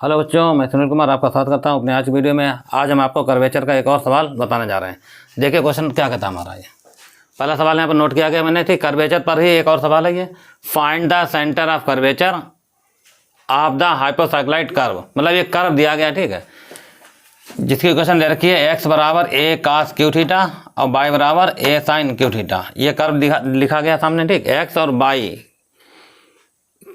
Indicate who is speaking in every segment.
Speaker 1: Hello बच्चों, मैं सुनील कुमार आपका स्वागत करता हूं अपने आज की वीडियो में। आज हम आपको कर्वेचर का एक और सवाल बताने जा रहे हैं। देखिए क्वेश्चन क्या कहता है हमारा। ये पहला सवाल यहाँ पर नोट किया गया मैंने, ठीक। कर्वेचर पर ही एक और सवाल है ये, find the centre of curvature of the hypocycloid curve. मतलब ये कर्व दिया गया, ठीक है, जिसकी इक्वेशन दे रखी है x बराबर a cos क्यू थीटा और y बराबर a sin क्यू थीटा। ये कर्व लिखा गया सामने, ठीक। x और y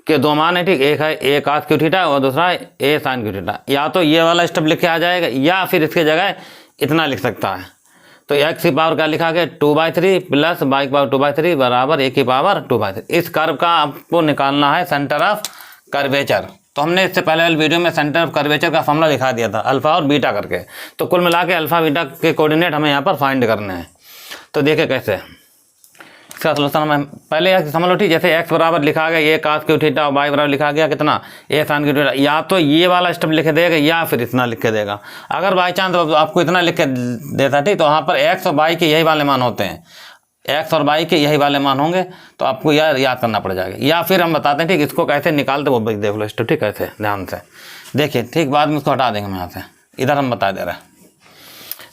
Speaker 1: के दो मान है, ठीक। एक है a cos क्यू थीटा और दूसरा है a sin क्यू थीटा। या तो ये वाला स्टेप लिख के आ जाएगा या फिर इसकी जगह इतना लिख सकता है। तो x की पावर क्या लिखा गया 2/3 प्लस y की पावर 2/3 बराबर a की पावर 2/3। इस कर्व का आपको निकालना है सेंटर ऑफ कर्वेचर। तो हमने इससे पहले वाली वीडियो में सेंटर ऑफ कर्वेचर का फॉर्मूला दिखा दिया था, अल्फा और बीटा करके। तो कुल मिला के अल्फा बीटा के कोऑर्डिनेट हमें यहाँ पर फाइंड करने हैं। तो देखिए कैसे इसका सोल्यूशन हमें पहले यह समझ लो, ठीक। जैसे x बराबर लिखा गया a cos क्यू थीटा और y बराबर लिखा गया कितना a sin क्यू थीटा। या तो ये वाला स्टेप लिख देगा या फिर इतना लिख के देगा। अगर बाई चांस तो आपको इतना लिख के देता, ठीक, तो वहाँ पर x और y के यही वाले मान होते हैं, x और y के यही वाले मान होंगे। तो आपको याद करना पड़ जाएगा। या फिर हम बताते हैं, ठीक, इसको कैसे निकालते वो देख लो स्टेप, ठीक। कैसे ध्यान से देखिए, ठीक। बाद में इसको हटा देंगे हम यहाँ से, इधर हम बता दे रहे हैं।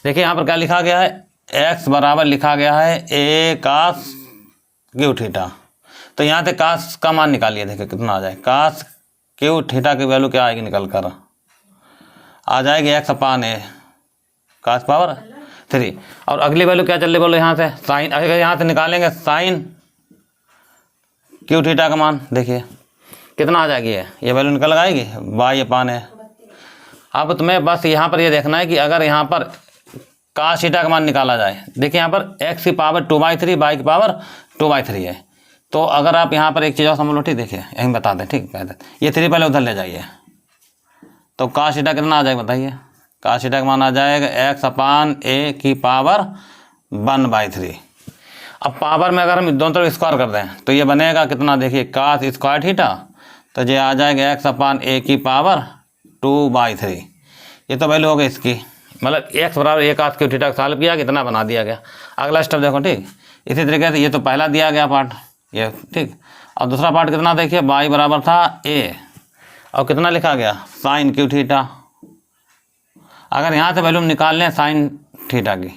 Speaker 1: देखिए यहाँ पर क्या लिखा गया है, x बराबर लिखा गया है a cos क्यू थीटा। तो यहाँ से कास का मान निकालिए, देखिए कितना आ जाए। कास क्यू थीटा की वैल्यू क्या आएगी निकल कर आ जाएगी x upon a cos power 3। और अगली वैल्यू क्या चल रही बोलो यहाँ से साइन। अगर यहाँ से निकालेंगे साइन क्यू थीटा का मान, देखिए कितना आ जाएगी। ये वैल्यू निकल आएगी y अपान a। अब तुम्हें बस यहाँ पर ये देखना है कि अगर यहाँ पर कास थीटा का मान निकाला जाए, देखिए यहाँ पर x की पावर 2/3 y की पावर 2/3 है। तो अगर आप यहाँ पर एक चीज़ और समझ लो, ठीक। देखिए यहीं बता दें, ठीक। ये 3 पहले उधर ले जाइए। तो कास थीटा कितना आ जाएगा बताइए। कास थीटा का मान आ जाएगा x अपान a की पावर 1/3। अब पावर में अगर हम दोनों तरफ स्क्वायर कर दें तो ये बनेगा कितना, देखिए कास स्क्वायर थीटा। तो ये आ जाएगा x अपान a की पावर 2/3। ये तो वैल्यू हो गई इसकी, मतलब x बराबर a cos Q theta solve किया, कितना बना दिया गया। अगला स्टेप देखो, ठीक। इसी तरीके से ये तो पहला दिया गया पार्ट ये, ठीक। और दूसरा पार्ट कितना, देखिए y बराबर था a और कितना लिखा गया साइन क्यू थीटा। अगर यहाँ से वैल्यू निकाल लें साइन थीटा की,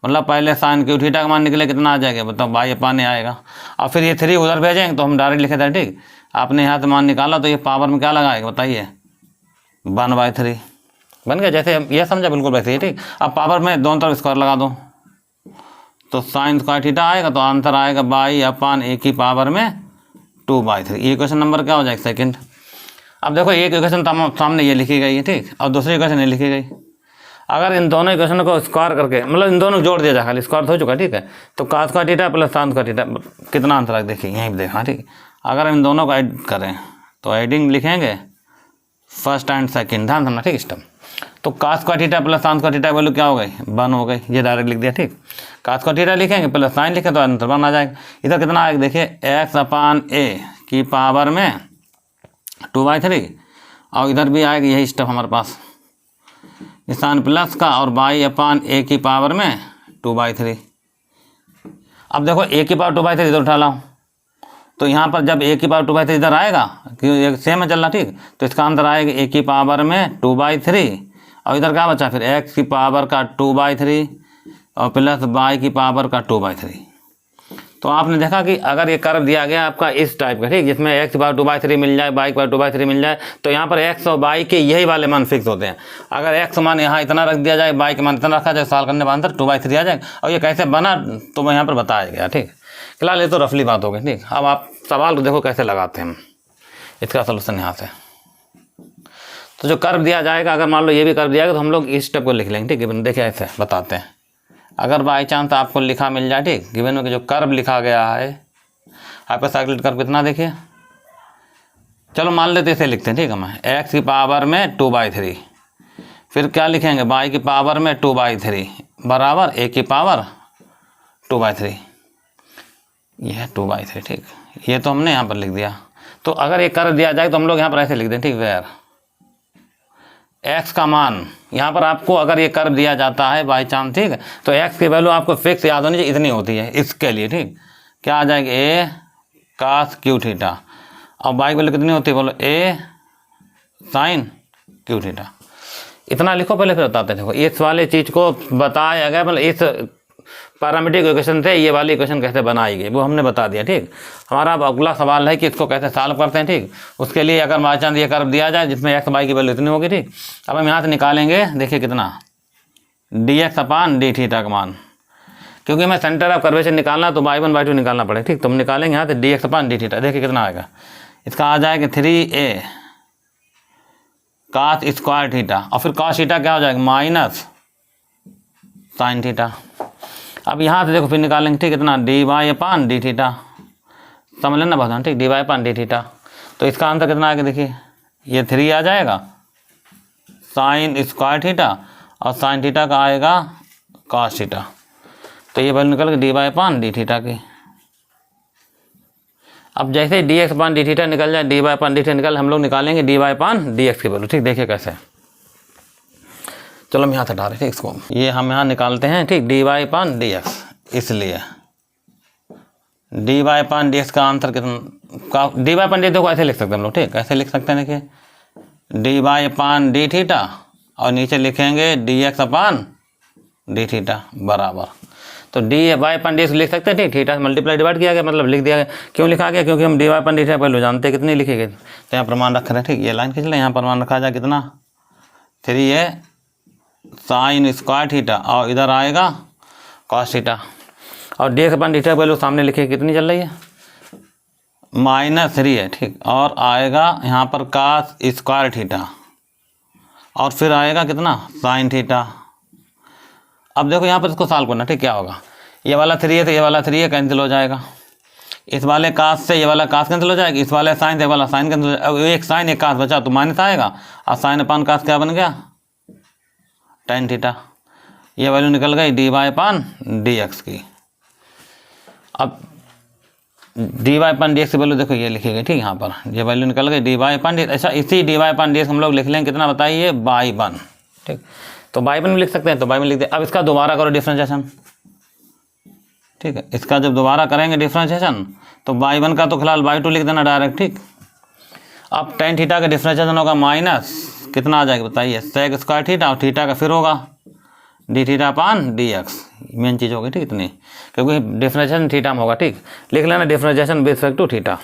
Speaker 1: मतलब पहले साइन क्यू थीटा का मान निकले कितना आ जाएगा बताओ, y अपान a आएगा। और फिर ये 3 उधर भेजेंगे तो हम डायरेक्ट लिखे थे, ठीक। आपने यहाँ से मान निकाला तो ये पावर में क्या लगाएगा बताइए 1/3 बन गया। जैसे ये समझा बिल्कुल वैसे ही, ठीक। अब पावर में दोनों तरफ स्क्वायर लगा दो तो साइन स्क्वायर थीटा आएगा। तो आंसर आएगा y अपान a की पावर में 2/3। ये क्वेश्चन नंबर क्या हो जाएगा सेकंड। अब देखो एक इक्वेशन सामने ये लिखी गई है, ठीक, और दूसरी इक्वेशन ये लिखी गई। अगर इन दोनों इक्वेशन को स्क्वायर करके, मतलब इन दोनों जोड़ दिया जाए, खाली स्क्वायर हो चुका, ठीक है। तो cos square theta plus sine square theta कितना आंसर आएगा देखिए यहीं पर देखा, ठीक। अगर इन दोनों को ऐड करें तो एडिंग लिखेंगे फर्स्ट एंड सेकेंड, ध्यान समझना, ठीक। स्टेप तो cos square theta plus sine square theta value क्या हो गई 1 हो गई। ये डायरेक्ट लिख दिया, ठीक। cos स्क्वायर थीटा लिखेंगे प्लस साइन लिखे तो आंसर 1 आ जाएगा। इधर कितना आएगा देखिए x अपान a की पावर में 2/3 और इधर भी आएगा यही स्टेप हमारे पास, निशान प्लस का और y अपान a की पावर में 2/3। अब देखो a की पावर 2/3 इधर उठा लाओ तो यहाँ पर जब a की पावर 2/3 इधर आएगा क्योंकि एक सेम है चल रहा, ठीक। तो इसका आंसर आएगा a की पावर में 2/3 और इधर क्या बचा फिर x की पावर का 2/3 और प्लस y की पावर का 2/3। तो आपने देखा कि अगर ये कर्व दिया गया आपका इस टाइप का, ठीक, जिसमें x की पावर 2/3 मिल जाए y की पावर 2/3 मिल जाए, तो यहाँ पर x और y के यही वाले मान फिक्स होते हैं। अगर x मान यहाँ इतना रख दिया जाए, y के मान इतना रखा जाए, सॉल्व करने का आंसर 2/3 आ जाएगा। और ये कैसे बना तो मैं यहाँ पर बताया गया, ठीक। फिलहाल ये तो रफली बात हो गई, ठीक। अब आप सवाल को देखो कैसे लगाते हैं हम इसका सोल्यूशन यहाँ से। तो जो कर्व दिया जाएगा, अगर मान लो ये भी कर्व दिया जाएगा तो हम लोग इस स्टेप को लिख लेंगे, ठीक। देखिए ऐसे बताते हैं। अगर बाई चांस आपको लिखा मिल जाए, ठीक, गिवन में जो कर्व लिखा गया है हाइपोसाइक्लिक कर्व कितना, देखिए चलो मान लेते इसे लिखते हैं, ठीक है। मैं x की पावर में 2/3 फिर क्या लिखेंगे y की पावर में 2/3 बराबर a की पावर 2/3। यह 2/3, ठीक। ये तो हमने यहाँ पर लिख दिया। तो अगर ये कर्व दिया जाए तो हम लोग यहाँ पर ऐसे लिख दें, ठीक। वेयर x का मान, यहाँ पर आपको अगर ये कर्व दिया जाता है बाई चांस, ठीक है, तो x की वैल्यू आपको फिक्स याद होनी चाहिए, इतनी होती है इसके लिए, ठीक। क्या आ जाएगी a cos क्यू थीटा और y की वैल्यू कितनी होती है बोलो a साइन क्यू थीटा। इतना लिखो पहले फिर बताते देखो। इस वाले चीज़ को बताया गया, मतलब इस पैरामीट्रिक इक्वेशन से ये वाली इक्वेशन कैसे बनाई गई वो हमने बता दिया। ठीक, हमारा अब अगला सवाल है कि इसको कैसे सॉल्व करते हैं। ठीक, उसके लिए अगर बाई चांस ये कर्व दिया जाए जिसमें एक्स वाई की वैल्यू इतनी होगी। ठीक, अब हम यहाँ से निकालेंगे, देखिए कितना डी एक्स अपान डी थीटा का मान, क्योंकि हमें सेंटर ऑफ कर्वेचर निकालना तो बाई 1 बाई 2 निकालना पड़े। ठीक, तो हम निकालेंगे यहाँ से डी एक्स अपान डी थीटा। देखिए कितना आएगा, इसका आ जाएगा 3a cos स्क्वायर थीटा, और फिर cos थीटा क्या हो जाएगा माइनस साइन थीटा। अब यहाँ से देखो फिर निकालेंगे। ठीक, कितना डी वाई अपान डी थीटा, समझ लेना बहुत। ठीक, डी वाई अपान डी थीटा, तो इसका आंसर कितना आएगा, देखिए ये 3 आ जाएगा साइन स्क्वायर थीटा, और साइन थीटा का आएगा cos थीटा, तो ये वैल्यू निकल गई डी वाई अपान डी थीटा की। अब जैसे डी एक्स अपान डी थीटा निकल जाए, डी वाई अपान डी थीटा निकल, हम लोग निकालेंगे डी वाई अपान डी एक्स की वैल्यू। ठीक, देखिए कैसे, चलो हम यहाँ से हटा रहे। ठीक, इसको ये हम यहाँ निकालते हैं। ठीक, डी वाई अपान डी एक्स, इसलिए डी वाई अपान डी एक्स का आंसर कितना, डी वाई अपान डी देखो ऐसे लिख सकते हैं हम लोग। ठीक, कैसे लिख सकते हैं, देखिए डी वाई अपान डी थीटा, और नीचे लिखेंगे डी एक्स अपान डी थीटा बराबर, तो डी वाई अपन डी लिख सकते हैं। ठीक, थीटा मल्टीप्लाई डिवाइड किया गया, मतलब लिख दिया गया। क्यों लिखा गया, क्योंकि हम डी वाई अपन डी थीटा पहले जानते हैं कितनी लिखी गई, तो यहाँ प्रमाण रख रहे हैं। ठीक, ये लाइन खींच लें, यहाँ प्रमाण रखा जाए कितना 3a साइन स्क्वायर थीटा, और इधर आएगा cos थीटा, और D x upon D theta value सामने लिखी कितनी चल रही है -3 है। ठीक, और आएगा यहाँ पर cos स्क्वायर थीटा, और फिर आएगा कितना साइन थीटा। अब देखो यहाँ पर इसको सॉल्व करना। ठीक, क्या होगा, ये वाला 3 है तो ये वाला 3 है कैंसिल हो जाएगा, इस वाले कास से ये वाला कास कैंसिल हो जाएगा, इस वाले साइन से ये वाला साइन कैंसिल हो जाएगा। अब एक साइन एक कास बचा तो माइनस आएगा, और साइन अपान कास क्या बन गया tan थीटा। ये वैल्यू निकल गई डी वाई अपान डी एक्स की। अब डी वाई अपान डी एक्स की वैल्यू देखो ये लिखी गई। ठीक, यहाँ पर ये वैल्यू निकल गई डी वाई अपान डी। अच्छा, इसी डी वाई अपान डी एक्स हम लोग लिख लेंगे कितना बताइए बाई 1। ठीक, तो बाई 1 भी लिख सकते हैं, तो बाई 1 लिख दे। अब इसका दोबारा करो डिफ्रेंशिएशन। ठीक है, इसका जब दोबारा करेंगे डिफ्रेंशिएशन तो बाई 1 का तो फिलहाल बाई 2 लिख देना डायरेक्ट। ठीक, अब tan थीटा का डिफ्रेंशिएशन होगा माइनस कितना आ जाएगा बताइए सेक स्क्वायर थीटा, और थीटा का फिर होगा D theta upon D x, main चीज़ होगी। ठीक, इतनी, क्योंकि डिफ्रेंशिएशन थीटा में होगा। ठीक, लिख लेना differentiation with respect to theta,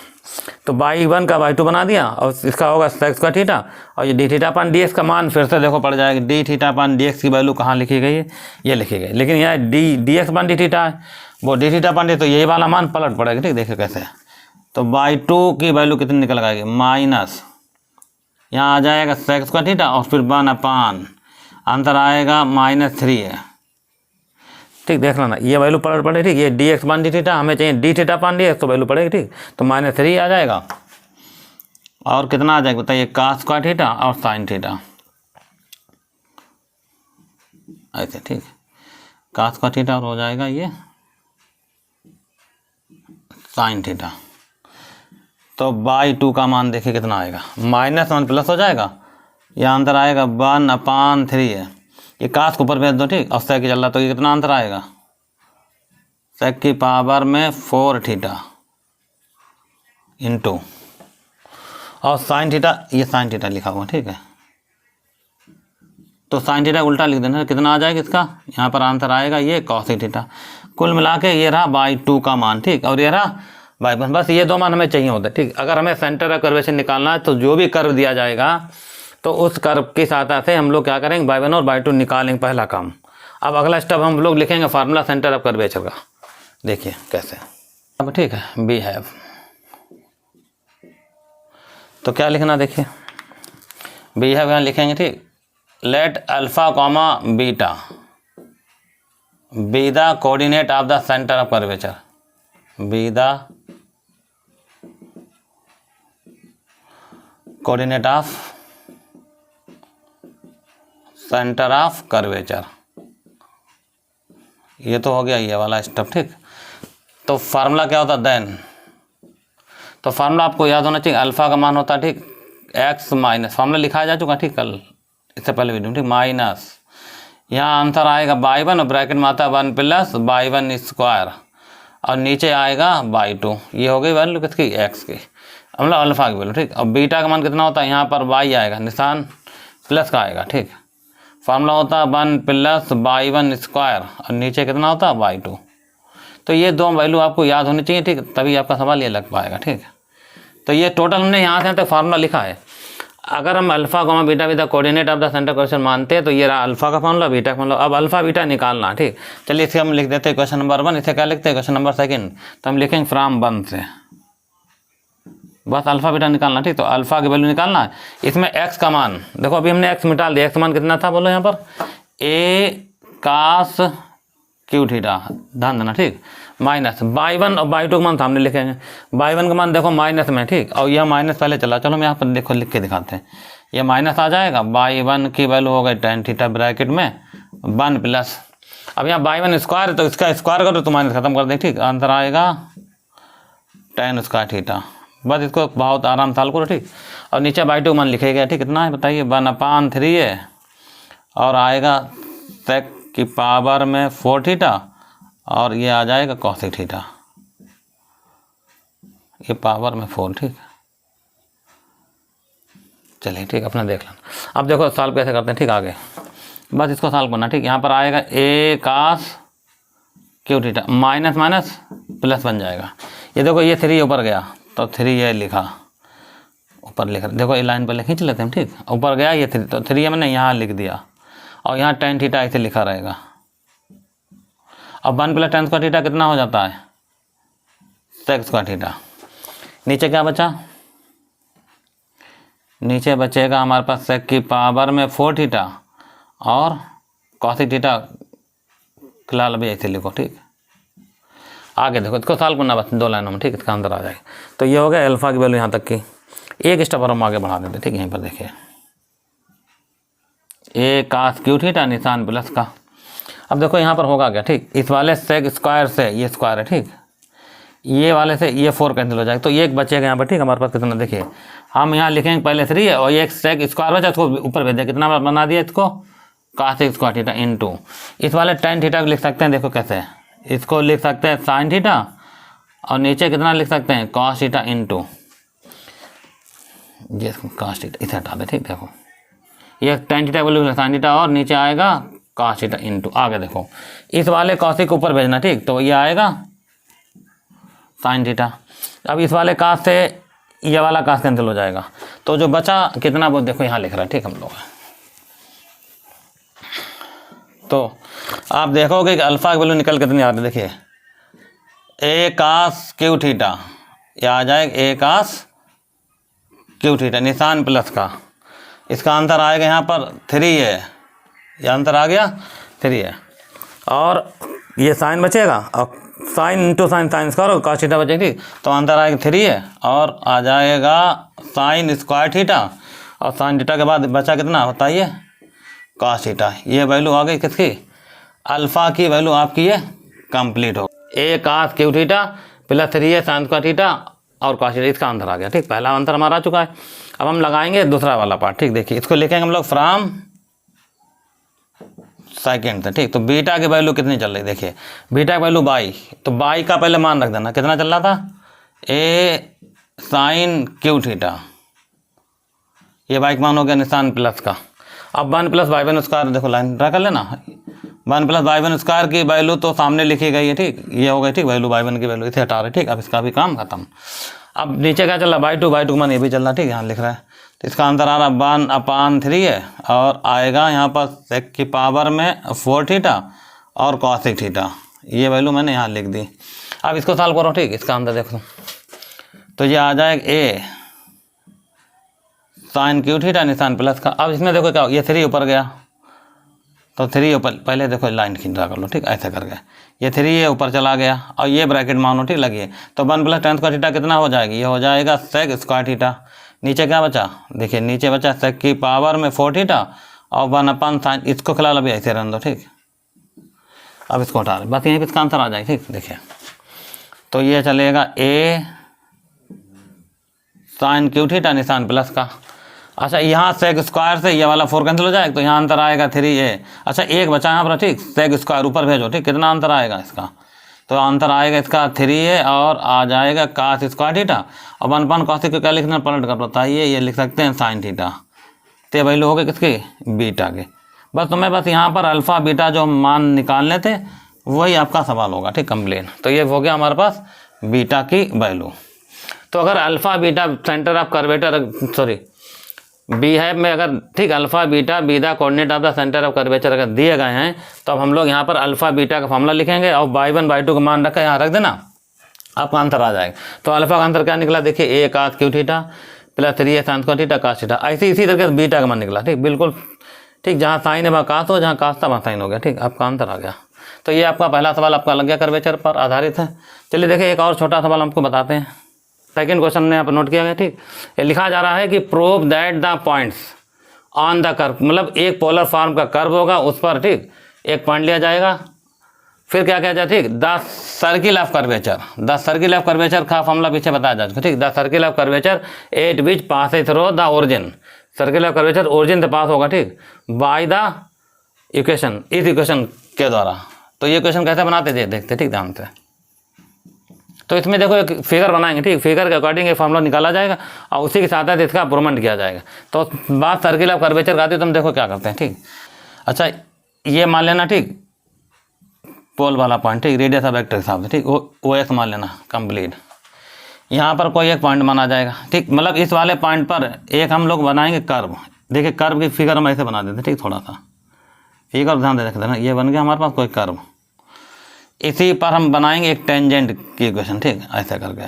Speaker 1: तो बाई 1 का बाई 2 बना दिया, और इसका होगा सेक स्क्वायर थीटा, और ये D theta upon D x का मान फिर से देखो पड़ जाएगा। D theta upon D x की वैल्यू कहाँ लिखी गई है, ये लिखी गई, लेकिन यहाँ डी एक्स अपान डी थीटा है, वो डी थीटा अपान डी, तो यही वाला मान पलट पड़ेगा। ठीक, देखिए कैसे, तो बाई 2 की वैल्यू कितनी निकल आएगी माइनस, यहाँ आ जाएगा सेक स्क्वायर थीटा, और फिर 1 अपान आंसर आएगा -3 है। ठीक, देख लेना ये वैल्यू पलट पड़े। ठीक, ये डी एक्स अपान डी थीटा, हमें चाहिए D theta upon D x, तो वैल्यू पड़ेगी। ठीक, तो -3 आ जाएगा, और कितना आ जाएगा बताइए cos स्क्वायर थीटा और साइन थीटा ऐसे। ठीक, cos स्क्वायर थीटा और हो जाएगा ये साइन थीटा, तो बाई 2 का मान देखिए कितना आएगा -1 प्लस हो जाएगा, ये आंसर आएगा 1/3 है। ये कास को ऊपर भेज दो। ठीक, और सेक चल रहा, तो ये कितना आंसर आएगा सेक की पावर में 4 थीटा इंटू, और साइन थीटा, ये साइन थीटा लिखा हुआ। ठीक है, तो साइन थीटा उल्टा लिख देना, कितना आ जाएगा इसका, यहाँ पर आंसर आएगा ये cos थीटा। कुल मिला के ये रहा बाई 2 का मान। ठीक, और ये रहा बाई 1, बस ये 2 मान हमें चाहिए होता है। ठीक, अगर हमें सेंटर ऑफ कर्वेचर निकालना है तो जो भी कर्व दिया जाएगा तो उस कर्व की सहायता से हम लोग क्या करेंगे बाई 1 और बाई 2 निकालेंगे, पहला काम। अब अगला स्टेप हम लोग लिखेंगे फार्मूला सेंटर ऑफ कर्वेचर का, देखिए कैसे। अब ठीक है, बी हैव, तो क्या लिखना देखिए बी हैव यहाँ लिखेंगे। ठीक, let alpha comma beta B the coordinate of the centre of curvature, B the coordinate of centre of curvature. ये तो हो गया ये वाला स्टेप। ठीक, तो फार्मूला क्या होता है देन, तो फार्मूला आपको याद होना चाहिए, अल्फा का मान होता है ठीक एक्स माइनस, फार्मूला लिखा जा चुका ठीक कल इससे पहले वीडियो। ठीक, माइनस यहाँ आंसर आएगा बाई 1 और ब्रैकेट में आता है 1 प्लस बाई 1 स्क्वायर, और नीचे आएगा बाई 2। ये हो गई वैल्यू किसकी एक्स की। मतलब अल्फ़ा की वैल्यू, ठीक। अब बीटा का मान कितना होता है, यहाँ पर वाई आएगा, निशान प्लस का आएगा, ठीक। फार्मूला होता है 1 + y1 स्क्वायर और नीचे कितना होता है y2। तो ये दो वैल्यू आपको याद होनी चाहिए, ठीक, तभी आपका सवाल ये लग पाएगा, ठीक। तो ये टोटल हमने यहाँ से यहाँ तक फार्मूला लिखा है। अगर हम alpha comma beta with the coordinate of the centre question मानते हैं तो ये रहा अल्फ़ा का फार्मूला, बीटा का फार्मूला। अब अल्फ़ा बीटा निकालना, ठीक। चलिए इसे हम लिख देते हैं क्वेश्चन नंबर 1। इसे क्या लिखते हैं क्वेश्चन नंबर 2, तो हम लिखेंगे फ्रॉम 1 से बस अल्फ़ा बीटा निकालना, ठीक। तो अल्फ़ा की वैल्यू निकालना है। इसमें x का मान देखो, अभी हमने x मिटा दिया। x का मान कितना था बोलो यहाँ पर, a cos क्यू थीटा, ध्यान देना, ठीक, माइनस y1 और y2 का मान सामने लिखेंगे। y1 का मान देखो माइनस में, ठीक, और यह माइनस पहले चला। चलो हम यहाँ पर देखो लिख के दिखाते हैं। यह माइनस आ जाएगा, y1 की वैल्यू हो गई tan थीटा ब्रैकेट में 1 प्लस, अब यहाँ y1 स्क्वायर है तो इसका स्क्वायर करो तो माइनस खत्म कर दे, ठीक। आंसर आएगा tan स्क्वायर थीटा। बस इसको बहुत आराम साल करो, ठीक। और नीचे y2 मान लिखेगा, ठीक, कितना है बताइए, 1/3 है और आएगा सेक की पावर में 4 थीटा और ये आ जाएगा कॉसेक थीटा, ये पावर में 4, ठीक। चलिए ठीक, अपना देख लेना। अब देखो सॉल्व कैसे करते हैं, ठीक। आगे बस इसको सॉल्व करना, ठीक। यहाँ पर आएगा a cos Q theta, minus minus plus बन जाएगा। ये देखो ये 3 ऊपर गया तो 3 ये लिखा, ऊपर लिखा, देखो ये लाइन पर खींच लेते हैं, ठीक। ऊपर गया ये 3 तो 3 मैंने यहाँ लिख दिया और यहाँ tan थीटा ऐसे लिखा रहेगा। अब 1 + tan स्क्वायर थीटा कितना हो जाता है, sec स्क्वायर थीटा। नीचे क्या बचा, नीचे बचेगा हमारे पास sec की पावर में 4 थीटा और cosec थीटा फिलहाल अभी ऐसे लिखो, ठीक। आगे देखो इसको सॉल्व करना बस 2 लाइनों में, ठीक। इसका आंसर आ जाएगा। तो ये हो गया अल्फ़ा की वैल्यू यहाँ तक की। एक स्टेप और हम आगे बढ़ा देते, ठीक। यहीं पर देखिए a cos क्यू थीटा निशान प्लस का। अब देखो यहाँ पर होगा क्या, ठीक। इस वाले सेक स्क्वायर से ये स्क्वायर है, ठीक, ये वाले से ये 4 कैंसिल हो जाएगा तो ये एक बचेगा यहाँ पर, ठीक। हमारे पास कितना देखिए, हम यहाँ लिखेंगे पहले 3 है और ये एक सेक स्क्वायर बचा, इसको ऊपर भेज दिया, कितना बना दिया इसको, cos स्क्वायर थीटा इनटू इस वाले tan थीटा को लिख सकते हैं, देखो कैसे, इसको लिख सकते हैं sin थीटा और नीचे कितना लिख सकते हैं cos थीटा इनटू ये cos थीटा, इसे हटा दे, ठीक। देखो ये tan थीटा को लिख sin थीटा और नीचे आएगा cos थीटा इनटू, आगे देखो इस वाले cos को ऊपर भेजना, ठीक। तो ये आएगा sin थीटा। अब इस वाले cos से ये वाला cos कैंसिल हो जाएगा तो जो बचा कितना वो देखो यहाँ लिख रहा है, ठीक। हम लोग तो आप देखोगे कि अल्फ़ा की वैल्यू निकल कितनी आ रही है, देखिए a cos क्यू थीटा, ये आ जाएगा a cos क्यू थीटा निशान प्लस का। इसका आंसर आएगा यहाँ पर 3 है, ये आंसर आ गया 3 है और ये साइन बचेगा और साइन इंटू साइन स्क्वायर और cos थीटा बचेगी, तो आंसर आएगा 3 है और आ जाएगा साइन स्क्वायर थीटा और साइन थीटा के बाद बचा कितना बताइए cos थीटा। ये वैल्यू आ गई किसकी, अल्फ़ा की वैल्यू आपकी ये कंप्लीट हो, a cos Q theta plus 3 है साइन स्क्वायर थीटा और cos थीटा, इसका आंसर आ गया, ठीक। पहला आंसर हमारा आ चुका है। अब हम लगाएंगे दूसरा वाला पार्ट, ठीक। देखिए इसको लिखेंगे हम लोग फ्रॉम सेकेंड से, ठीक। तो बीटा की वैल्यू कितनी चल रही, देखिए बीटा की वैल्यू बाई, तो बाई का पहले मान रख देना, कितना चल रहा था a sin क्यू थीटा, ये बाई का मान हो गया निशान प्लस का। अब 1 + y1 स्क्वायर, देखो लाइन ड्रा कर लेना, 1 + y1 स्क्वायर की वैल्यू तो सामने लिखी गई है, ठीक। ये हो गई, ठीक, वैल्यू y1 की वैल्यू इसे हटा रहे, ठीक। अब इसका भी काम खत्म। अब नीचे क्या चल रहा है y2 का मान ये भी चल रहा है, ठीक। यहाँ लिख रहा है तो इसका आंसर आ रहा 1/3 है और आएगा यहाँ पर सेक की पावर में 4 थीटा और cosec थीटा, ये वैल्यू मैंने यहाँ लिख दी। अब इसको सॉल्व करो, ठीक। इसका आंसर देखो तो ये आ जाएगा a sin क्यू थीटा निशान प्लस का। अब इसमें देखो क्या, ये 3 ऊपर गया तो 3 ऊपर, पहले देखो लाइन खींचा कर लो, ठीक। ऐसा करके ये 3 ये ऊपर चला गया और ये ब्रैकेट मानो, ठीक, लगिए तो 1 + tan स्क्वायर थीटा कितना हो जाएगी, ये हो जाएगा सेक स्क्वायर थीटा। नीचे क्या बचा, देखिए नीचे बचा सेक की पावर में 4 थीटा और 1/sin, इसको फिलहाल अभी ऐसे रहने दो, ठीक। अब इसको हटा बस यहीं पर इसका आंसर आ जाएगा, ठीक। देखिए तो ये चलेगा a sin क्यू थीटा निशान प्लस का। अच्छा यहाँ सेक स्क्वायर से ये वाला 4 कैंसिल हो जाएगा तो यहाँ आंसर आएगा 3a। अच्छा एक बचा यहाँ पर, ठीक, सेक स्क्वायर ऊपर भेजो, ठीक। कितना आंसर आएगा इसका, तो आंसर आएगा इसका 3 है और आ जाएगा cos स्क्वायर थीटा। और 1 cos को क्या लिखना, पलट कर बताइए, ये लिख सकते हैं sin थीटा। तो वैल्यू हो गए किसके, बीटा के। बस तुम्हें बस यहाँ पर अल्फ़ा बीटा जो मान निकालने थे वही आपका सवाल होगा, ठीक, कंप्लेन। तो ये हो गया हमारे पास बीटा की वैल्यू। तो अगर alpha beta centre of curvature, sorry B है में अगर, ठीक, alpha beta B the coordinate of the centre of curvature अगर दिए गए हैं तो अब हम लोग यहाँ पर अल्फ़ा बीटा का फॉर्मूला लिखेंगे और y1 y2 का मान रखा यहाँ रख देना, आपका आंसर आ जाएगा। तो अल्फ़ा का आंसर क्या निकला, देखिए a cos Q theta plus 3a sin square theta cos theta. ऐसे इसी तरीके से बीटा का मान निकला, ठीक, बिल्कुल ठीक, जहाँ साइन है वहाँ कास हो, जहाँ कास था वहाँ साइन हो गया, ठीक, आपका आंसर आ गया। तो ये आपका पहला सवाल आपका लग गया, कर्वेचर पर आधारित है। चलिए देखिए एक और छोटा सवाल हमको बताते हैं। सेकंड क्वेश्चन ने यहाँ पर नोट किया गया, ठीक, ये लिखा जा रहा है कि prove that the points on the curve, मतलब एक पोलर फॉर्म का कर्व होगा, उस पर, ठीक, एक पॉइंट लिया जाएगा, फिर क्या किया जाए, ठीक, the circle of curvature, the circle of curvature का फॉर्मूला पीछे बताया जाएगा, ठीक, the circle of curvature at which pass through the origin, circle of curvature origin से पास होगा, ठीक, बाय द इक्वेशन, इस इक्वेशन के द्वारा। तो ये क्वेश्चन कैसे बनाते थे देखते, ठीक, ध्यान से। तो इसमें देखो एक फिगर बनाएंगे, ठीक, फिगर के अकॉर्डिंग ये फॉर्मूला निकाला जाएगा और उसी के साथ साथ इसका अप्रूवमेंट किया जाएगा। तो बात सर्किल ऑफ कर्वेचर का आती है, तो हम देखो क्या करते हैं, ठीक। अच्छा ये मान लेना, ठीक, पोल वाला पॉइंट, ठीक, रेडियस ऑफ वेक्टर के हिसाब से, ठीक, वो एक मान लेना कंप्लीट। यहाँ पर कोई एक पॉइंट माना जाएगा, ठीक, मतलब इस वाले पॉइंट पर एक हम लोग बनाएंगे कर्व। देखिए कर्व की फिगर हम ऐसे बना देते हैं, ठीक, थोड़ा सा फिगर ध्यान दे रखते हैं ना, ये बन गया हमारे पास कोई कर्व। इसी पर हम बनाएंगे एक टेंजेंट की इक्वेशन, ठीक, ऐसा करके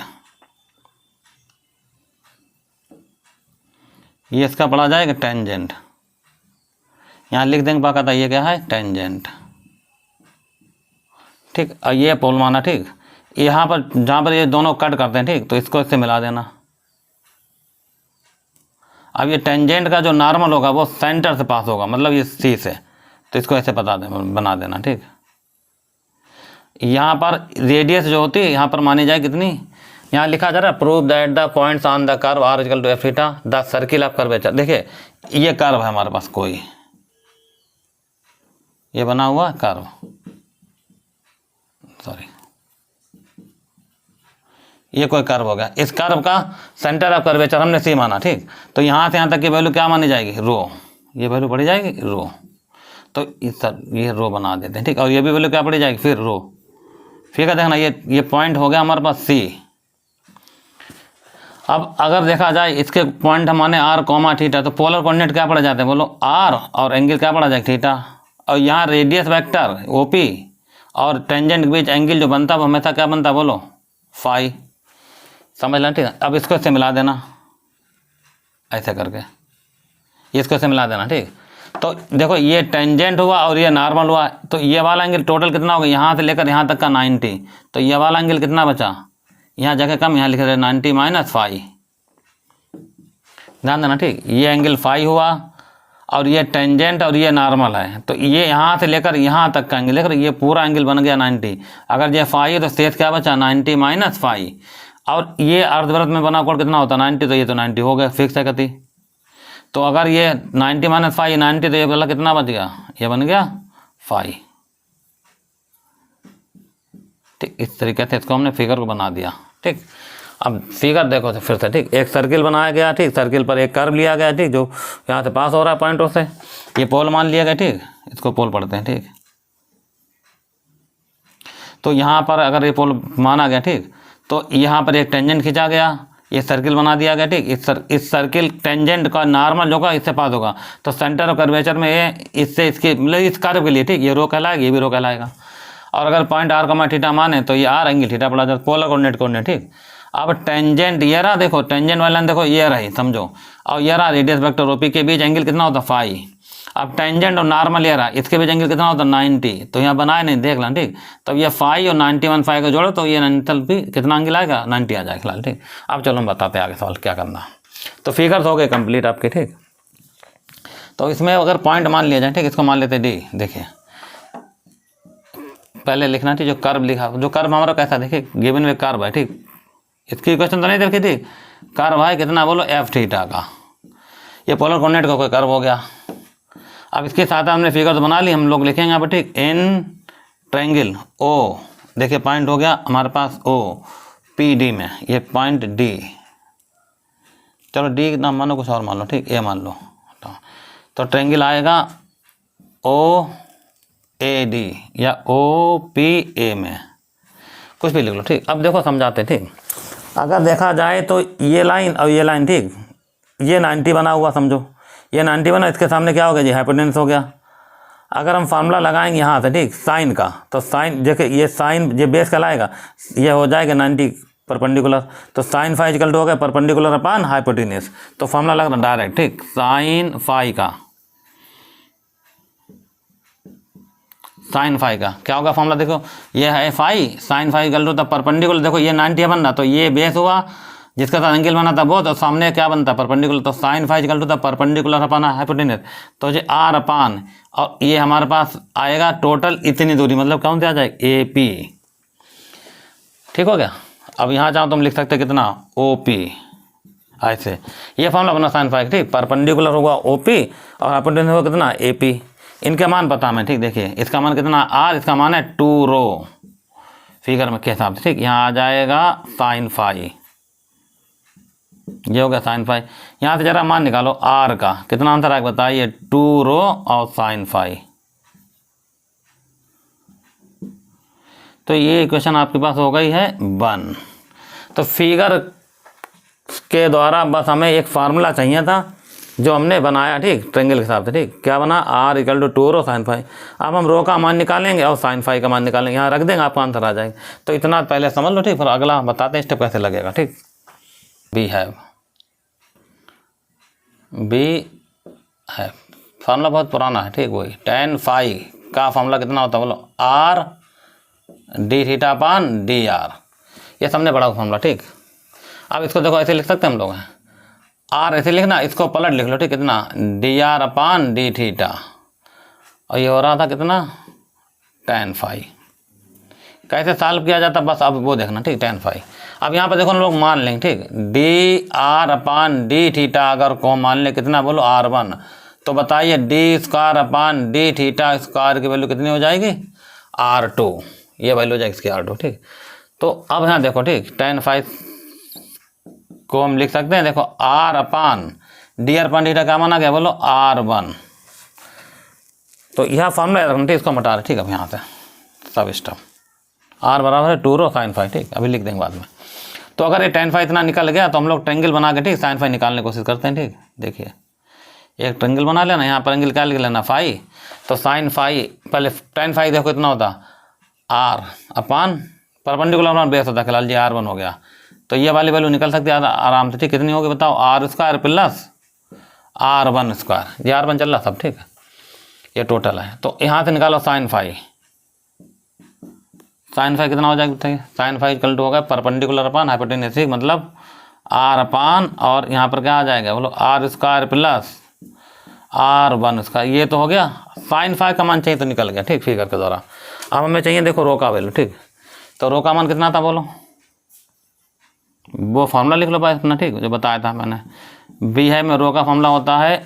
Speaker 1: ये इसका पढ़ा जाएगा टेंजेंट, यहाँ लिख देंगे बाकायदा ये क्या है, टेंजेंट, ठीक। और ये पोल माना, ठीक, यहाँ पर जहाँ पर ये दोनों कट करते हैं, ठीक, तो इसको इससे मिला देना। अब ये टेंजेंट का जो नॉर्मल होगा वो सेंटर से पास होगा, मतलब ये सी से, तो इसको ऐसे बना देना, ठीक। यहाँ पर रेडियस जो होती है यहाँ पर मानी जाए कितनी, यहाँ लिखा जा रहा है prove that the points on the curve are equal to F theta the circle of curvature. देखिए ये कर्व है हमारे पास, कोई ये बना हुआ कर्व, सॉरी ये कोई कर्व हो गया। इस कर्व का सेंटर ऑफ कर्वेचर हमने सी माना, ठीक। तो यहाँ से यहाँ तक की वैल्यू क्या मानी जाएगी, रो, ये वैल्यू पड़ी जाएगी रो। तो ये रो बना देते हैं, ठीक। और ये भी वैल्यू क्या पड़ी जाएगी, फिर रो, फिर क्या देखना, ये पॉइंट हो गया हमारे पास सी। अब अगर देखा जाए इसके पॉइंट हमारे आर कॉमा थीटा, तो पोलर कोऑर्डिनेट क्या पड़े जाते हैं, बोलो आर, और एंगल क्या पड़ा जाएगा, थीटा। और यहाँ रेडियस वेक्टर ओपी और टेंजेंट के बीच एंगल जो बनता है वो हमेशा क्या बनता है, बोलो फाई, समझ लेना, ठीक है। अब इसको इससे मिला देना ऐसे करके, इसको इससे मिला देना, ठीक। तो देखो ये टेंजेंट हुआ और ये नॉर्मल हुआ, तो ये वाला एंगल टोटल कितना होगा, यहाँ से लेकर यहाँ तक का 90, तो ये वाला एंगल कितना बचा, यहाँ जगह कम, यहाँ लिखे 90 माइनस फाई, ध्यान देना, ठीक। ये एंगल फाई हुआ और ये टेंजेंट और ये नॉर्मल है, तो ये यहाँ से लेकर यहाँ तक का एंगल, लेकर ये पूरा एंगल बन गया 90। अगर ये फाई है तो शेष क्या बचा, 90 माइनस फाई, और ये अर्धवृत्त में बना कोण कितना होता है 90, तो ये तो 90 हो गया, फिक्स है गति। तो अगर ये 90 माइनस फाई 90, तो ये वाला कितना बच गया, ये बन गया फाई, ठीक। इस तरीके से इसको हमने फिगर को बना दिया, ठीक। अब फिगर देखो तो फिर से, ठीक, एक सर्किल बनाया गया, ठीक, सर्किल पर एक कर्व लिया गया, ठीक, जो यहाँ से पास हो रहा है पॉइंटों से, ये पोल मान लिया गया, ठीक, इसको पोल पढ़ते हैं, ठीक। तो यहाँ पर अगर ये पोल माना गया, ठीक, तो यहाँ पर एक टेंजेंट खींचा गया, ये सर्किल बना दिया गया, ठीक। इस सर्किल टेंजेंट का नॉर्मल जो होगा इससे पास होगा, तो सेंटर ऑफ कर्वेचर में ये इससे इसके मतलब इस कर्व के लिए, ठीक, ये रो कहलाएगा, ये भी रो कहलाएगा। और अगर पॉइंट आर कमा थीटा माने तो ये आर एंगल थीटा पड़ा जाता, पोलर कोऑर्डिनेट, ठीक। अब टेंजेंट ये रहा, देखो टेंजेंट वाला देखो ये रही, समझो, और ये रहा रेडियस वेक्टर ओपी के बीच एंगल कितना होता, फाई। अब टेंजेंट और नॉर्मल ये रहा, इसके बीच एंगल कितना होता, 90, तो यहाँ बनाए नहीं, देख लें, ठीक। तब ये फाई और 91 फाई को जोड़ो तो ये नल भी कितना एंगल आएगा, 90 आ जाएगा फिलहाल, ठीक। अब चलो हम बताते हैं आगे सवाल क्या करना। तो फिगर्स हो गए कंप्लीट आपके, ठीक। तो इसमें अगर पॉइंट मान लिया जाए, ठीक, इसको मान लेते डी। देखिए पहले लिखना, ठीक, जो कर्व लिखा, जो कर्व हमारा कैसा, देखिए गिवन में कर्व है, ठीक, इसकी इक्वेशन तो नहीं देखी थी, कर्व है कितना, बोलो एफ थीटा का, ये पोलर कोऑर्डिनेट का कोई कर्व हो गया। अब इसके साथ हमने फिगर तो बना ली, हम लोग लिखेंगे अब, ठीक, इन ट्रायंगल ओ देखिए पॉइंट हो गया हमारे पास ओ पी डी में, ये पॉइंट डी, चलो डी ना मानो कुछ और मान लो, ठीक, ए मान लो। तो ट्रेंगल आएगा ओ ए डी या ओ पी ए में, कुछ भी लिख लो, ठीक। अब देखो समझाते, ठीक। अगर देखा जाए तो ये लाइन और ये लाइन, ठीक, ये 90 बना हुआ समझो, ये 90 बना, इसके सामने क्या हो गया जी, हाइपोटेन्यूस हो गया। अगर हम फार्मूला लगाएंगे यहाँ से, ठीक, साइन का, तो साइन देखिए ये साइन ये बेस कहलाएगा, ये हो जाएगा 90 परपेंडिकुलर, तो साइन फाई इक्वल टू हो गया परपेंडिकुलर अपान हाइपोटेन्यूस। तो फार्मूला लग रहा डायरेक्ट, ठीक, साइन फाई का क्या होगा फार्मूला, देखो ये है phi, sine phi equal to, तब परपेंडिकुलर, देखो ये 90 बन रहा, तो ये बेस हुआ जिसका साथ एंगल बना था वो, तो सामने क्या बनता परपेंडिकुलर, तो साइन फाई इक्वल टू था परपेंडिकुलर अपान हाइपोटेन्यूस, तो जो आर अपान, और ये हमारे पास आएगा टोटल इतनी दूरी, मतलब कौन से आ जाए ए पी, ठीक हो गया। अब यहाँ चाहो तो हम लिख सकते कितना ओ पी, ऐसे ये फॉर्मूला बना साइन फाई, ठीक, परपेंडिकुलर होगा ओ पी और हाइपोटेन्यूस होगा कितना ए पी, इनके मान पता हमें, ठीक। देखिए इसका मान कितना आर, इसका मान है 2 रो फिगर में के हिसाब से, ठीक। यहाँ आ जाएगा साइन फाई, ये हो गया साइन फाई। यहाँ से जरा मान निकालो आर का, कितना आंसर आएगा बताइए, 2 रो और साइन फाई। तो ये इक्वेशन आपके पास हो गई है 1। तो फिगर के द्वारा बस हमें एक फार्मूला चाहिए था जो हमने बनाया, ठीक, ट्रेंगल के हिसाब से, ठीक। क्या बना, R equal to 2 rho sine phi. अब हम रो का मान निकालेंगे और साइन फाई का मान निकालेंगे, यहाँ रख देंगे, आपका आंसर आ जाएगा। तो इतना पहले समझ लो, ठीक, फिर अगला बताते हैं स्टेप कैसे लगेगा, ठीक। बी है फार्मूला बहुत पुराना है, ठीक, वही tan फाई का फार्मूला कितना होता है बोलो, R D theta upon D are, ये सबने बड़ा फार्मूला, ठीक। अब इसको देखो ऐसे लिख सकते हैं हम लोग, आर ऐसे लिखना, इसको पलट लिख लो, ठीक, कितना D R upon D theta, और ये हो रहा था कितना tan फाई। कैसे सॉल्व किया जाता बस अब वो देखना, ठीक, tan फाई। अब यहाँ पर देखो हम लोग मान लेंगे, ठीक, D R upon D theta अगर को मान ले कितना बोलो R1, तो बताइए D square upon D theta square की वैल्यू कितनी हो जाएगी R2, ये वैल्यू हो जाएगी इसकी R2, ठीक। तो अब यहाँ देखो, ठीक, tan फाई को हम लिख सकते हैं, देखो R upon D R upon theta क्या माना गया बोलो R1, तो यह फॉर्मूला रखना, ठीक, इसको हटा रहे, ठीक। अब यहाँ से सब स्टॉप, आर बराबर है 2 रो साइन फाई, ठीक, अभी लिख देंगे बाद में। तो अगर ये tan फाई इतना निकल गया तो हम लोग ट्रेंगल बना के, ठीक, साइन फाई निकालने की कोशिश करते हैं, ठीक। देखिए एक ट्रेंगल बना लेना, यहाँ पर एंगल क्या लिख लेना फाई, तो साइन फाई पहले tan फाई देखो कितना होता R upon perpendicular upon base होता है, फिलहाल जी R1 हो गया, तो ये वाली वैल्यू निकल सकती है आराम से, ठीक। कितनी होगी बताओ, are square plus R1 square, ये R1 चल रहा सब, ठीक, ये टोटल है। तो यहाँ से निकालो साइन फाई, साइन फाई कितना हो जाएगा बताइए, साइन फाई इक्वल टू होगा परपेंडिकुलर अपान हाइपोटेन्यूस, मतलब आर अपान, और यहाँ पर क्या आ जाएगा बोलो are square plus R1 square, ये तो हो गया। साइन फाई का मान चाहिए तो निकल गया, ठीक, फिगर के द्वारा। अब हमें चाहिए देखो रो का वैल्यू, ठीक, तो रो का मान कितना था बोलो, वो फॉर्मूला लिख लो भाई अपना, ठीक, जो बताया था मैंने, बी है में रो का फॉर्मूला होता है,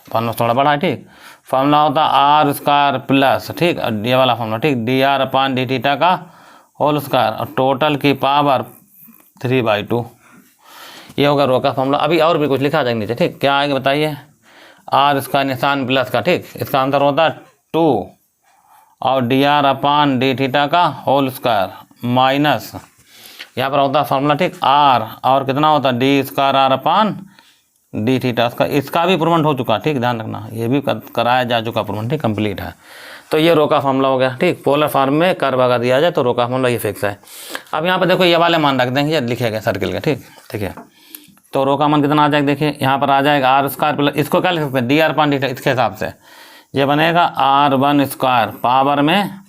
Speaker 1: फॉर्मूला थोड़ा बड़ा है, ठीक, फॉर्मूला होता है आर स्क्वायर प्लस, ठीक, ये वाला फॉर्मूला, ठीक, D R upon D theta का होल स्क्वायर और टोटल की पावर 3/2, ये होगा रो का फॉर्मूला। अभी और भी कुछ लिखा जाएगा नीचे, ठीक, क्या आएगा बताइए, आर इसका निशान प्लस का, ठीक, इसका आंसर होता है 2 और D R upon D theta का होल स्क्वायर माइनस, यहाँ पर होता है फॉर्मूला, ठीक, आर और कितना होता है D square R upon D theta, इसका भी प्रूवमेंट हो चुका, ठीक, ध्यान रखना, ये भी कराया जा चुका प्रूवमेंट, ठीक, कंप्लीट है। तो ये रो का फॉर्मूला हो गया, ठीक, पोलर फॉर्म में कर्व अगर दिया जाए तो रो का फॉर्मूला ये फिक्स है। अब यहाँ पर देखो ये वाले मान रख देंगे, ये लिखे गए सर्किल के, ठीक, देखिए तो रो का मान कितना आ जाएगा, देखिए यहाँ पर आ जाएगा आर स्क्वायर प्लस, इसको क्या लिख सकते हैं D R upon D theta, इसके हिसाब से ये बनेगा R1 स्क्वायर पावर में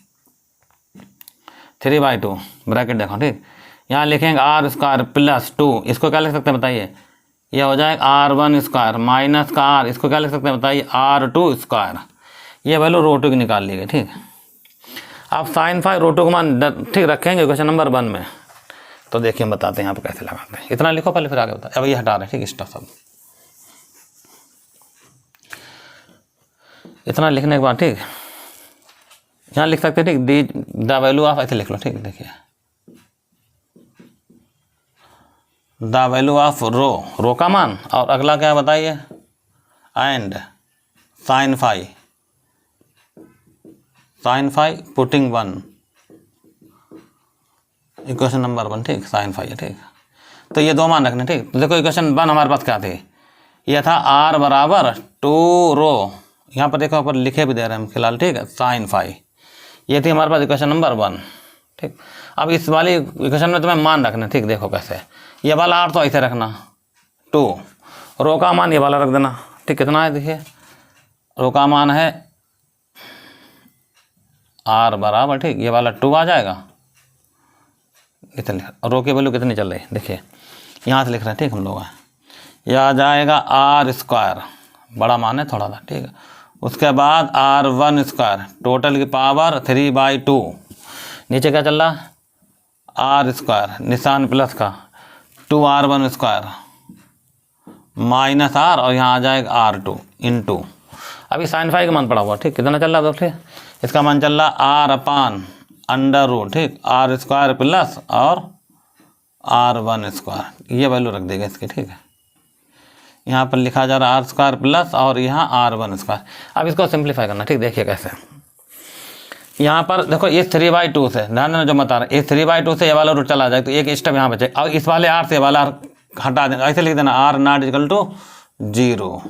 Speaker 1: 3/2 ब्रैकेट देखो, ठीक, यहाँ लिखेंगे आर स्क्वायर प्लस 2, इसको क्या लिख सकते हैं बताइए, यह हो जाएगा R1 स्क्वायर माइनस का आर, इसको क्या लिख सकते हैं बताइए R2 स्क्वायर, ये वैल्यू रो2 की निकाल ली गई, ठीक। अब साइन फाई रो2 का मान, ठीक, रखेंगे क्वेश्चन नंबर 1 में, तो देखिए हम बताते हैं यहाँ पर कैसे लगाते हैं, इतना लिखो पहले फिर आगे बताते, अब ये हटा रहे हैं, ठीक, स्टॉप सब इतना लिखने के बाद, ठीक, यहाँ लिख सकते हैं, ठीक, दी द वैल्यू ऑफ, ऐसे लिख लो, ठीक, देखिए द वैल्यू ऑफ रो का मान, और अगला क्या बताइए, and sine phi putting 1, equation number 1, ठीक, साइन फाई है, ठीक। तो ये 2 मान रखने, ठीक। तो देखो इक्वेशन 1 हमारे पास क्या थे, यह था r बराबर 2 रो, यहाँ पर देखो ऊपर लिखे भी दे रहे हैं हम फिलहाल, ठीक है, साइन फाई, ये थी हमारे पास इक्वेशन नंबर 1, ठीक। अब इस वाली इक्वेशन में तुम्हें मान रखना, ठीक, देखो कैसे, ये वाला r तो ऐसे रखना 2, रो का मान ये वाला रख देना, ठीक। कितना है देखिए, रो का मान है r बराबर, ठीक, ये वाला 2 आ जाएगा, इतने रो की वैल्यू कितनी चल रही है देखिए, यहाँ से लिख रहे हैं, ठीक, हम लोग यह आ जाएगा r², बड़ा मान है थोड़ा सा, ठीक है। उसके बाद r1², टोटल की पावर 3/2, नीचे क्या चल रहा, r², निशान प्लस का 2r1² माइनस r, और यहाँ आ जाएगा r2 इंटू, अभी साइन फाई का मान पड़ा हुआ, ठीक, कितना चल रहा है दोस्तों, इसका मान चल रहा r/√, ठीक, r² प्लस और r1², ये वैल्यू रख देगा इसकी, ठीक है। यहाँ पर लिखा जा रहा r² प्लस और यहाँ r1²। अब इसको सिंप्लीफाई करना, ठीक, देखिए कैसे, यहाँ पर देखो ये 3/2 से, ध्यान देना जो बता रहे, ये 3/2 से ये वाला रूट चला जाए तो एक स्टेप यहाँ बचे, और इस वाले r से ये वाला हटा देना, ऐसे लिख देना r ≠ 0,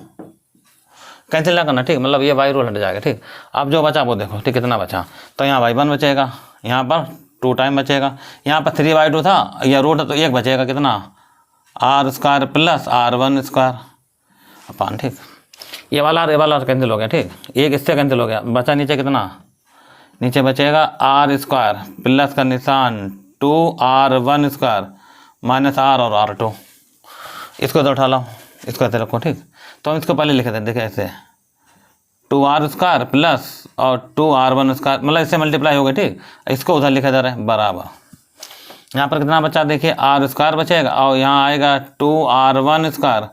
Speaker 1: कैंसिल ना करना, ठीक, मतलब ये y रूल हट जाएगा, ठीक। अब जो बचा वो देखो, ठीक, कितना बचा, तो यहाँ y1 बचेगा, यहाँ पर 2 टाइम बचेगा, यहाँ पर 3/2 था, यह रूट तो 1 बचेगा, कितना, r² प्लस r1², अपान, ठीक, ये वाला कैंसिल हो गया, ठीक, एक इससे कैंसिल हो गया, बचा नीचे कितना, नीचे बचेगा r² प्लस का निशान 2r1² माइनस r और r2, इसको तो उठा लो, इसको ऐसे रखो, ठीक। तो हम इसको पहले लिखे थे, देखिए ऐसे 2r² प्लस और 2r1², मतलब इससे मल्टीप्लाई हो गया, ठीक, इसको उधर लिखा जा रहा है बराबर, यहाँ पर कितना बचा देखिए, r² बचेगा, और यहाँ आएगा 2r1²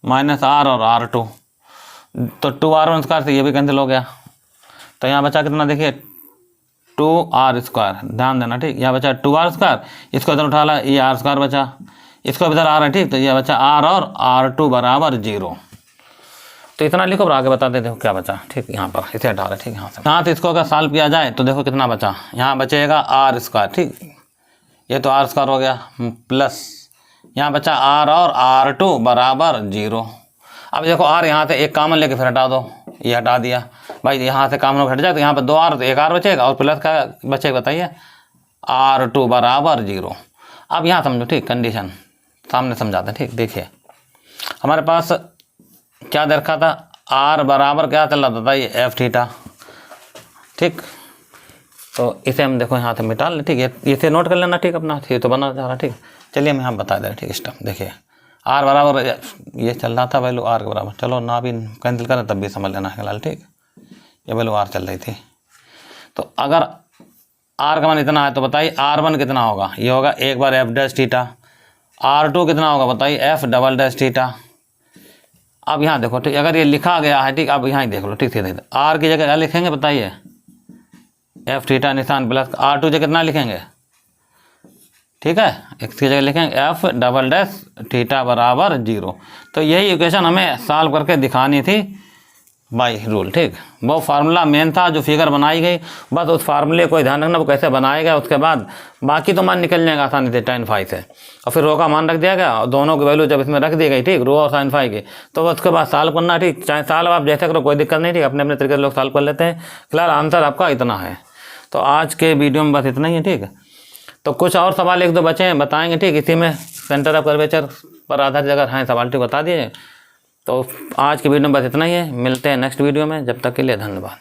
Speaker 1: माइनस r और r2, तो 2r1² से ये भी कैंसिल हो गया, तो यहाँ बचा कितना देखिए 2r², ध्यान देना, ठीक, यहाँ बचा 2r², इसको इधर उठा ला, ये r² बचा, इसको इधर आ रहा है, ठीक, तो ये बचा r और r2 बराबर 0, तो इतना लिखो और आगे बता देते हो क्या बचा, ठीक, यहाँ पर इसे हटा रहे, ठीक, यहाँ से, हाँ, तो इसको अगर सॉल्व किया जाए तो देखो कितना बचा, यहाँ बचेगा r², ठीक, ये तो r² हो गया, प्लस यहाँ बचा r और r2 बराबर 0। अब देखो r यहाँ से एक कॉमन लेके फिर हटा दो, ये हटा दिया भाई, यहाँ से कॉमन हट जाए तो यहाँ पर 2r तो 1r बचेगा, और प्लस का बचेगा बताइए r2 बराबर 0। अब यहाँ समझो, ठीक, कंडीशन सामने समझाते हैं, ठीक, देखिए हमारे पास क्या दे रखा था, r बराबर क्या चल रहा था बताइए f θ, ठीक, तो इसे हम देखो यहाँ से मिटा लें, ठीक है, इसे नोट कर लेना, ठीक, अपना ये तो बना जा रहा, ठीक। चलिए हम यहाँ बता दें, ठीक, स्टेप देखिए, r बराबर ये चल रहा था वैल्यू r के बराबर, चलो ना भी कैंसिल करें तब भी समझ लेना फिलहाल, ठीक, ये वैल्यू r चल रही थी, तो अगर r का मान इतना है तो बताइए r1 कितना होगा, ये होगा 1 बार f'θ, r2 कितना होगा बताइए f''θ। अब यहाँ देखो, ठीक, अगर ये लिखा गया है, ठीक, अब यहाँ ही देख लो, ठीक, सीधे r की जगह क्या लिखेंगे बताइए f' निशान प्लस, r2 जगह कितना लिखेंगे, ठीक है, x की जगह लिखेंगे f''θ बराबर 0। तो यही इक्वेशन हमें सॉल्व करके दिखानी थी बाई रूल, ठीक, वो फार्मूला मेन था जो फिगर बनाई गई, बस उस फार्मूले को ध्यान रखना वो कैसे बनाया गया, उसके बाद बाकी तो मान निकल जाएगा आसानी से tan फाई से, और फिर रो का मान रख दिया गया, और दोनों की वैल्यू जब इसमें रख दी गई, ठीक, रो और sin फाई की, तो उसके बाद सॉल्व करना, ठीक, चाहे सॉल्व आप जैसे करो कोई दिक्कत नहीं, ठीक, अपने अपने तरीके से लोग सॉल्व कर लेते हैं, फिलहाल आंसर आपका इतना है। तो आज के वीडियो में बस इतना ही है, ठीक, तो कुछ और सवाल 1-2 बचे हैं बताएंगे, ठीक, इसी में सेंटर ऑफ कर्वेचर पर आधारित अगर हैं सवाल, ठीक, बता दिए। तो आज की वीडियो में बस इतना ही है, मिलते हैं नेक्स्ट वीडियो में, जब तक के लिए धन्यवाद।